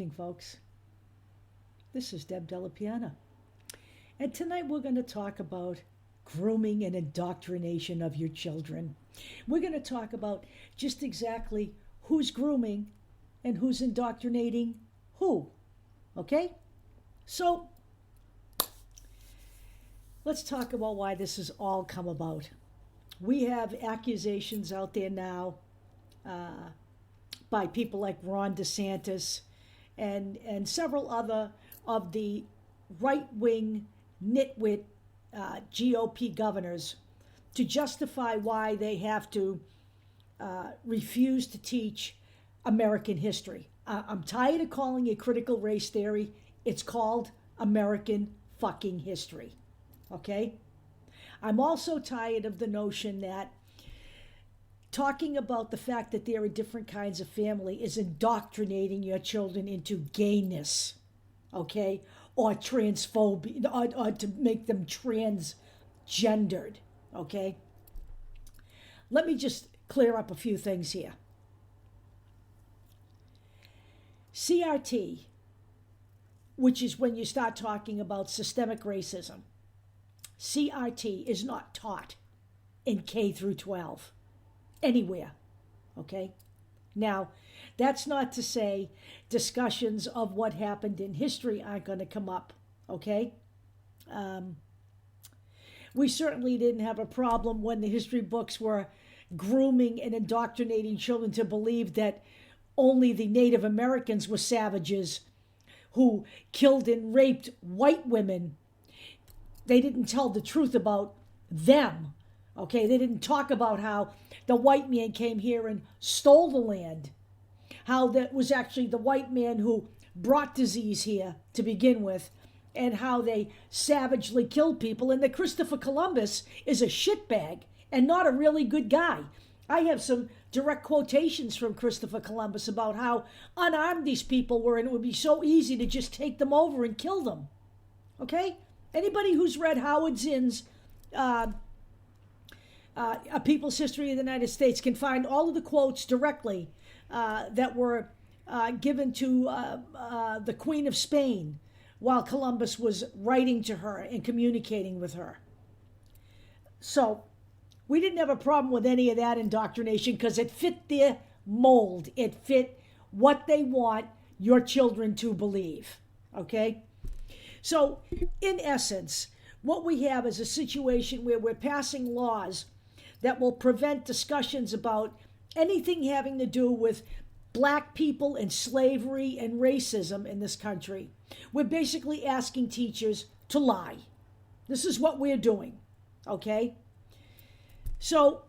talking, folks. This is Deb Delapiana. And tonight we're going to talk about grooming and indoctrination of your children. We're going to talk about just exactly who's grooming and who's indoctrinating who. Okay? So, let's talk about why this has all come about. We have accusations out there now by people like Ron DeSantis and several other of the right-wing nitwit GOP governors to justify why they have to refuse to teach American history. I'm tired of calling it critical race theory. It's called American fucking history. Okay? I'm also tired of the notion that talking about the fact that there are different kinds of family is indoctrinating your children into gayness, okay? Or transphobia, or to make them transgendered, okay? Let me just clear up a few things here. CRT, which is when you start talking about systemic racism, CRT is not taught in K through 12 anywhere, okay? Now, that's not to say discussions of what happened in history aren't going to come up, okay? We certainly didn't have a problem when the history books were grooming and indoctrinating children to believe that only the Native Americans were savages who killed and raped white women. They didn't tell the truth about them, okay? They didn't talk about how the white man came here and stole the land, how that was actually the white man who brought disease here to begin with, and how they savagely killed people, and that Christopher Columbus is a shitbag and not a really good guy. I have some direct quotations from Christopher Columbus about how unarmed these people were, and it would be so easy to just take them over and kill them, okay? Anybody who's read Howard Zinn's A People's History of the United States can find all of the quotes directly that were given to the Queen of Spain while Columbus was writing to her and communicating with her. So we didn't have a problem with any of that indoctrination because it fit their mold. It fit what they want your children to believe, okay? So, in essence, what we have is a situation where we're passing laws that will prevent discussions about anything having to do with black people and slavery and racism in this country. We're basically asking teachers to lie. This is what we're doing, okay? So,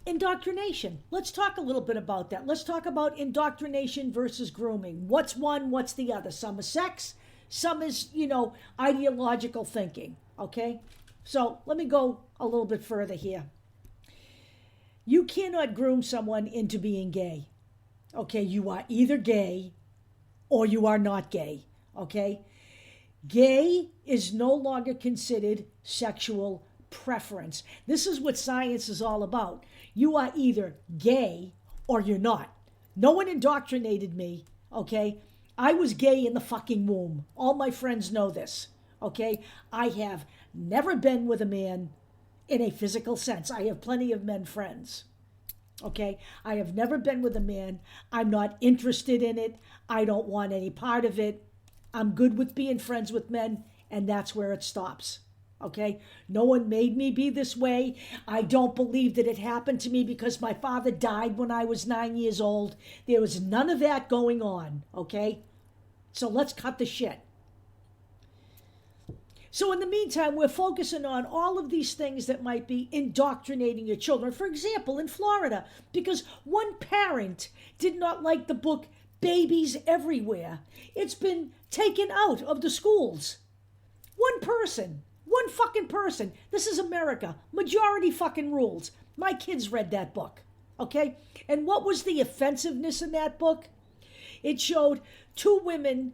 indoctrination. Let's talk a little bit about that. Let's talk about indoctrination versus grooming. What's one, what's the other? Some is sex. Some is, ideological thinking, okay? So let me go a little bit further here. You cannot groom someone into being gay, okay? You are either gay or you are not gay, okay? Gay is no longer considered sexual preference. This is what science is all about. You are either gay or you're not. No one indoctrinated me, okay? I was gay in the fucking womb. All my friends know this, okay? I have never been with a man in a physical sense. I have plenty of men friends, okay? I have never been with a man. I'm not interested in it. I don't want any part of it. I'm good with being friends with men, and that's where it stops, okay? No one made me be this way. I don't believe that it happened to me because my father died when I was 9 years old. There was none of that going on, okay? So let's cut the shit. So in the meantime, we're focusing on all of these things that might be indoctrinating your children. For example, in Florida, because one parent did not like the book Babies Everywhere, it's been taken out of the schools. One person, one fucking person. This is America. Majority fucking rules. My kids read that book, okay? And what was the offensiveness in that book? It showed two women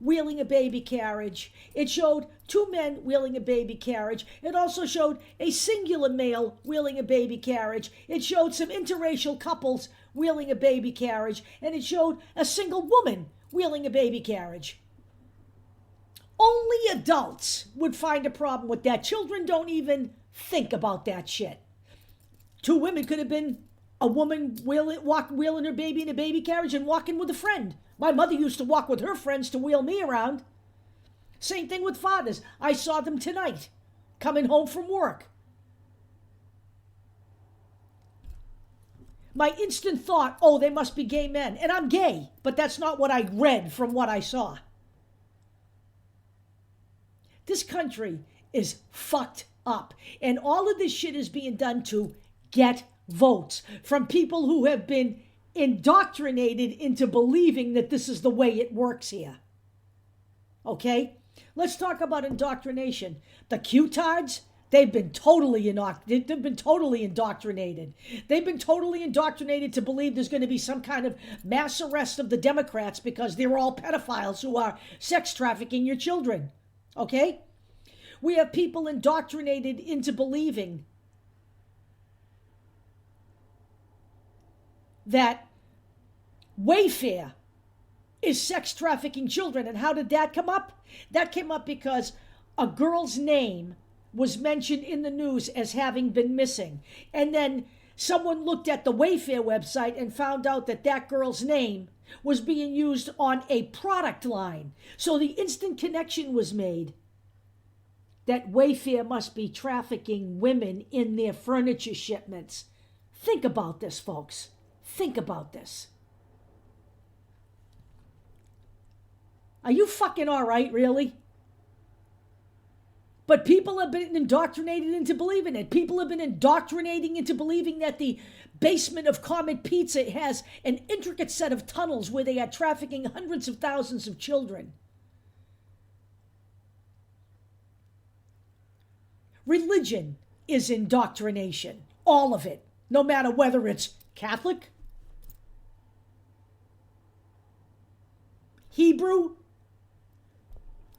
wheeling a baby carriage. It showed two men wheeling a baby carriage. It also showed a singular male wheeling a baby carriage. It showed some interracial couples wheeling a baby carriage, and it showed a single woman wheeling a baby carriage. Only adults would find a problem with that. Children don't even think about that shit. Two women could have been a woman wheeling her baby in a baby carriage and walking with a friend. My mother used to walk with her friends to wheel me around. Same thing with fathers. I saw them tonight, coming home from work. My instant thought, oh, they must be gay men. And I'm gay, but that's not what I read from what I saw. This country is fucked up. And all of this shit is being done to get votes from people who have been indoctrinated into believing that this is the way it works here. Okay? Let's talk about indoctrination. The Q-tards, they've been totally indoctrinated. They've been totally indoctrinated to believe there's going to be some kind of mass arrest of the Democrats because they're all pedophiles who are sex trafficking your children. Okay? We have people indoctrinated into believing that Wayfair is sex trafficking children. And how did that come up? That came up because a girl's name was mentioned in the news as having been missing. And then someone looked at the Wayfair website and found out that that girl's name was being used on a product line. So the instant connection was made that Wayfair must be trafficking women in their furniture shipments. Think about this, folks. Think about this. Are you fucking all right, really? But people have been indoctrinated into believing it. People have been indoctrinating into believing that the basement of Comet Pizza has an intricate set of tunnels where they are trafficking hundreds of thousands of children. Religion is indoctrination. All of it. No matter whether it's Catholic, Hebrew,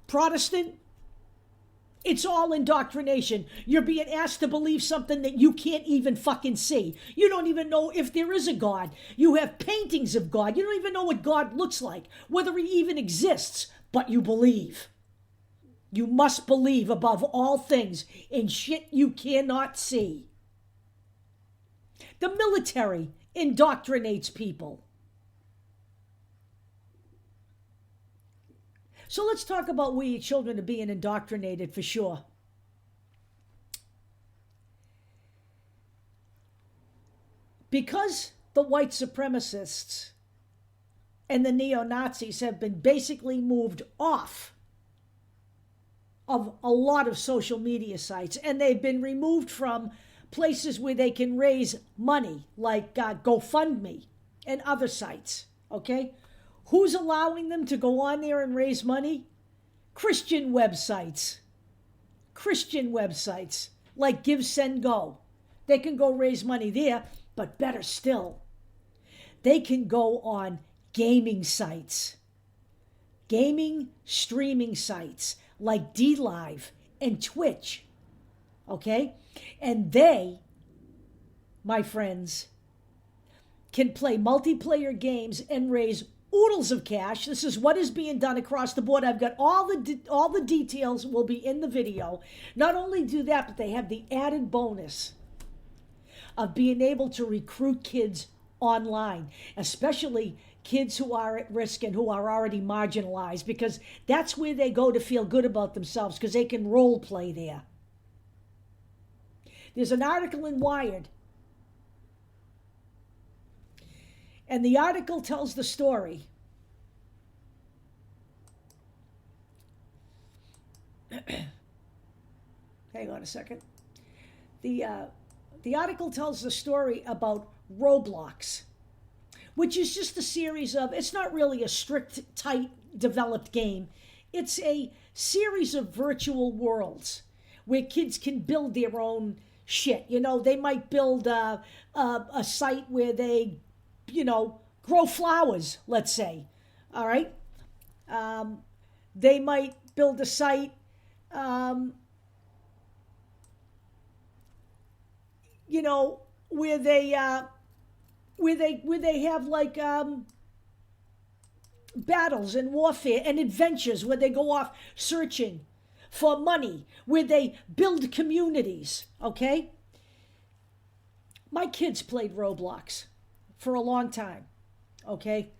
Protestant, it's all indoctrination. You're being asked to believe something that you can't even fucking see. You don't even know if there is a God. You have paintings of God. You don't even know what God looks like, whether he even exists, but you believe. You must believe above all things in shit you cannot see. The military indoctrinates people. So let's talk about we children are being indoctrinated for sure. Because the white supremacists and the neo-Nazis have been basically moved off of a lot of social media sites, and they've been removed from places where they can raise money, like GoFundMe and other sites, okay? Who's allowing them to go on there and raise money? Christian websites. Christian websites like Give, Send, Go. They can go raise money there, but better still, they can go on gaming sites. Gaming streaming sites like DLive and Twitch. Okay? And they, my friends, can play multiplayer games and raise oodles of cash. This is what is being done across the board. I've got all the details will be in the video. Not only do that, but they have the added bonus of being able to recruit kids online, especially kids who are at risk and who are already marginalized, because that's where they go to feel good about themselves, because they can role play there. There's an article in Wired, and the article tells the story hang on a second. The article tells the story about Roblox, which is just a series of, it's not really a strict, tight, developed game. It's a series of virtual worlds where kids can build their own shit. You know, they might build a site where they, grow flowers, let's say. All right? They might build a site, where they where they have like battles and warfare and adventures, where they go off searching for money, where they build communities, okay? My kids played Roblox for a long time, okay?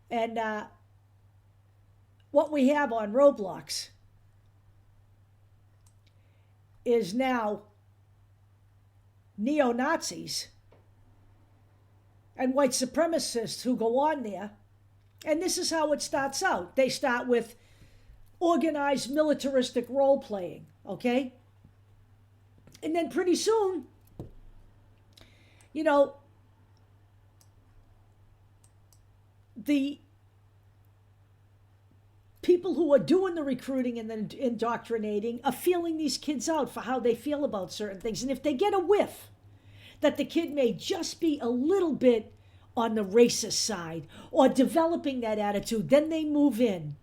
And what we have on Roblox is now neo-Nazis and white supremacists who go on there. And this is how it starts out. They start with organized militaristic role-playing, okay? And then pretty soon, you know, the people who are doing the recruiting and the indoctrinating are feeling these kids out for how they feel about certain things. And if they get a whiff that the kid may just be a little bit on the racist side or developing that attitude, then they move in.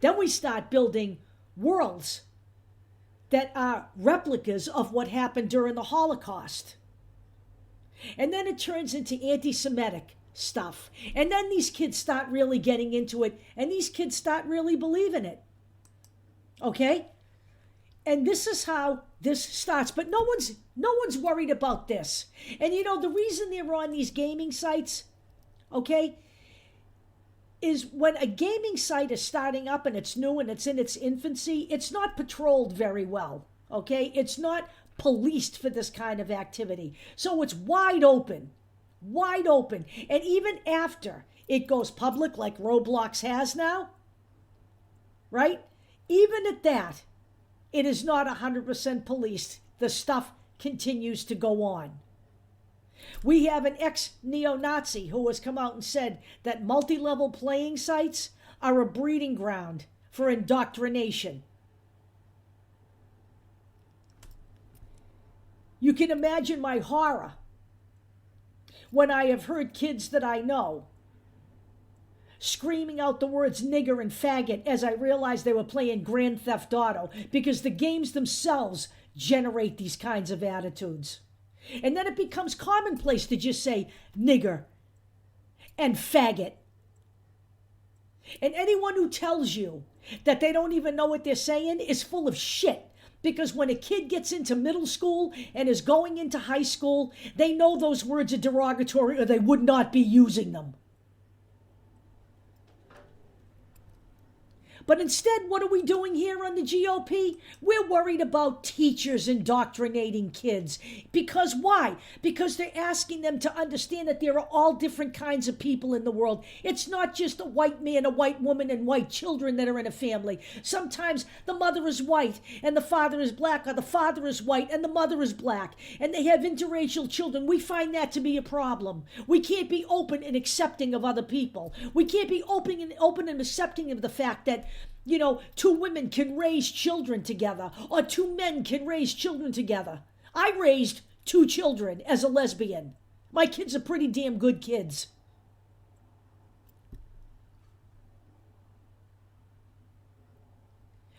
Then we start building worlds that are replicas of what happened during the Holocaust. And then it turns into anti-Semitic stuff. And then these kids start really getting into it, and these kids start really believing it. Okay? And this is how this starts. But no one's worried about this. And you know, the reason they're on these gaming sites, okay, is when a gaming site is starting up and it's new and it's in its infancy, it's not patrolled very well, okay? It's not policed for this kind of activity. So it's wide open. And even after it goes public, like Roblox has now, right? Even at that, it is not 100% policed. The stuff continues to go on. We have an ex-neo-Nazi who has come out and said that multi-level playing sites are a breeding ground for indoctrination. You can imagine my horror when I have heard kids that I know screaming out the words nigger and faggot as I realized they were playing Grand Theft Auto, because the games themselves generate these kinds of attitudes. And then it becomes commonplace to just say nigger and faggot. And anyone who tells you that they don't even know what they're saying is full of shit. Because when a kid gets into middle school and is going into high school, they know those words are derogatory or they would not be using them. But instead, what are we doing here on the GOP? We're worried about teachers indoctrinating kids. Because why? Because they're asking them to understand that there are all different kinds of people in the world. It's not just a white man, a white woman, and white children that are in a family. Sometimes the mother is white and the father is black, or the father is white and the mother is black, and they have interracial children. We find that to be a problem. We can't be open and accepting of other people. We can't be open and accepting of the fact that, you know, two women can raise children together, or two men can raise children together. I raised two children as a lesbian. My kids are pretty damn good kids.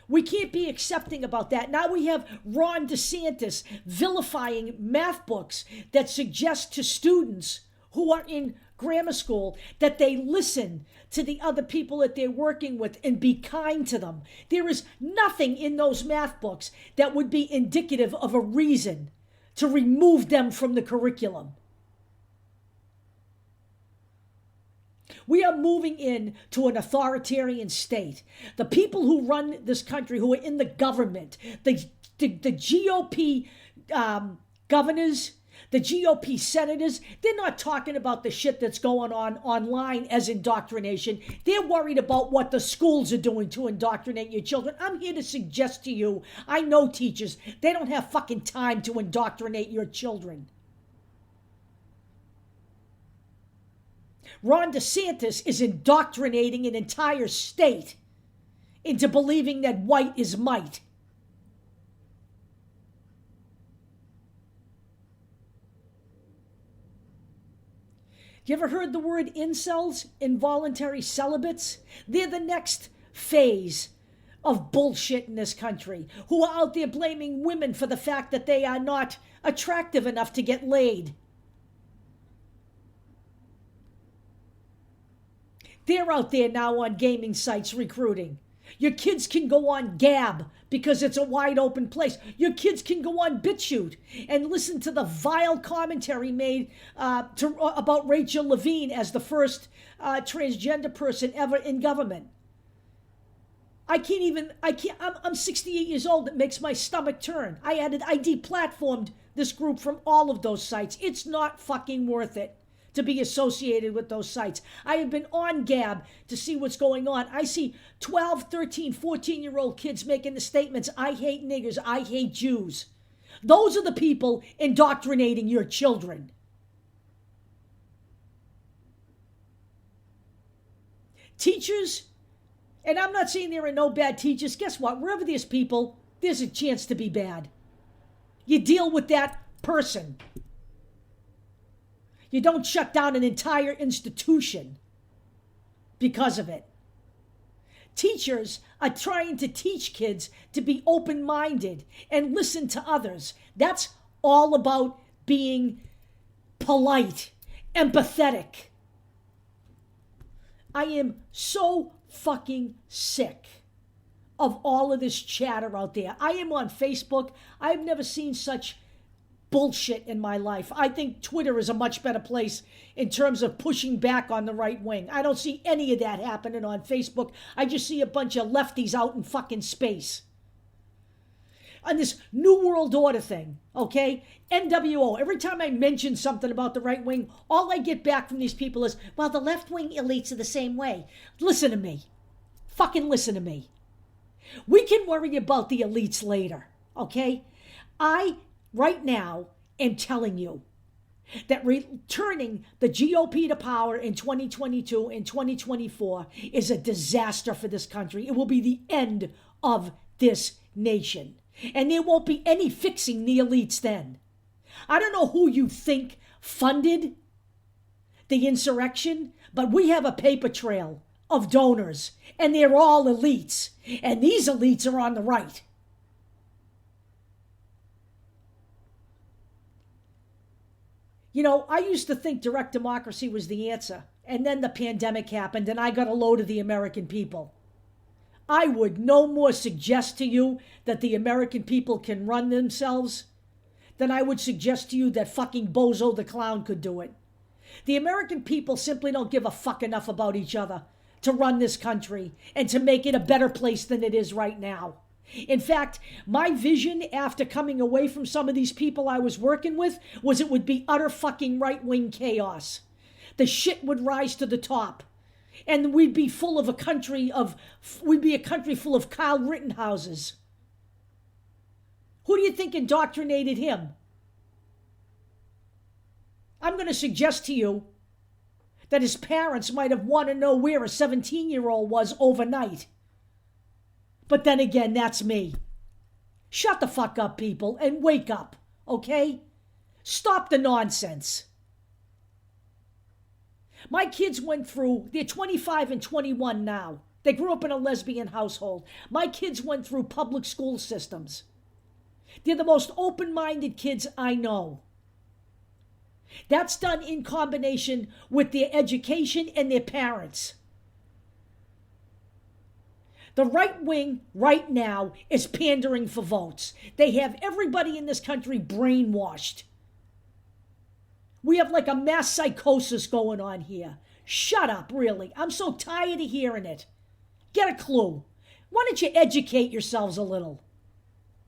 We can't be accepting about that. Now we have Ron DeSantis vilifying math books that suggest to students who are in grammar school that they listen to the other people that they're working with and be kind to them. There is nothing in those math books that would be indicative of a reason to remove them from the curriculum. We are moving into an authoritarian state. The people who run this country, who are in the government, the GOP governors, the GOP senators, they're not talking about the shit that's going on online as indoctrination. They're worried about what the schools are doing to indoctrinate your children. I'm here to suggest to you, I know teachers, they don't have fucking time to indoctrinate your children. Ron DeSantis is indoctrinating an entire state into believing that white is might. You ever heard the word incels, involuntary celibates? They're the next phase of bullshit in this country, who are out there blaming women for the fact that they are not attractive enough to get laid. They're out there now on gaming sites recruiting. Your kids can go on Gab because it's a wide open place. Your kids can go on BitChute and listen to the vile commentary made about Rachel Levine as the first transgender person ever in government. I'm 68 years old. It makes my stomach turn. I deplatformed this group from all of those sites. It's not fucking worth it to be associated with those sites. I have been on Gab to see what's going on. I see 12, 13, 14-year-old kids making the statements, I hate niggers, I hate Jews. Those are the people indoctrinating your children. Teachers, and I'm not saying there are no bad teachers. Guess what? Wherever there's people, there's a chance to be bad. You deal with that person. You don't shut down an entire institution because of it. Teachers are trying to teach kids to be open-minded and listen to others. That's all about being polite, empathetic. I am so fucking sick of all of this chatter out there. I am on Facebook. I've never seen such bullshit in my life. I think Twitter is a much better place in terms of pushing back on the right wing. I don't see any of that happening on Facebook. I just see a bunch of lefties out in fucking space. And this New World Order thing, okay? NWO, every time I mention something about the right wing, all I get back from these people is, well, the left wing elites are the same way. Listen to me. Fucking listen to me. We can worry about the elites later, okay? Right now, am telling you that returning the GOP to power in 2022 and 2024 is a disaster for this country. It will be the end of this nation. And there won't be any fixing the elites then. I don't know who you think funded the insurrection, but we have a paper trail of donors, and they're all elites. And these elites are on the right. You know, I used to think direct democracy was the answer. And then the pandemic happened and I got a load of the American people. I would no more suggest to you that the American people can run themselves than I would suggest to you that fucking Bozo the Clown could do it. The American people simply don't give a fuck enough about each other to run this country and to make it a better place than it is right now. In fact, my vision after coming away from some of these people I was working with was it would be utter fucking right-wing chaos. The shit would rise to the top. And we'd be a country full of Kyle Rittenhouses. Who do you think indoctrinated him? I'm going to suggest to you that his parents might have wanted to know where a 17-year-old was overnight. But then again, that's me. Shut the fuck up, people, and wake up, okay? Stop the nonsense. My kids went through, they're 25 and 21 now. They grew up in a lesbian household. My kids went through public school systems. They're the most open-minded kids I know. That's done in combination with their education and their parents. The right wing right now is pandering for votes. They have everybody in this country brainwashed. We have like a mass psychosis going on here. Shut up, really. I'm so tired of hearing it. Get a clue. Why don't you educate yourselves a little?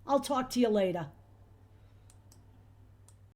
I'll talk to you later.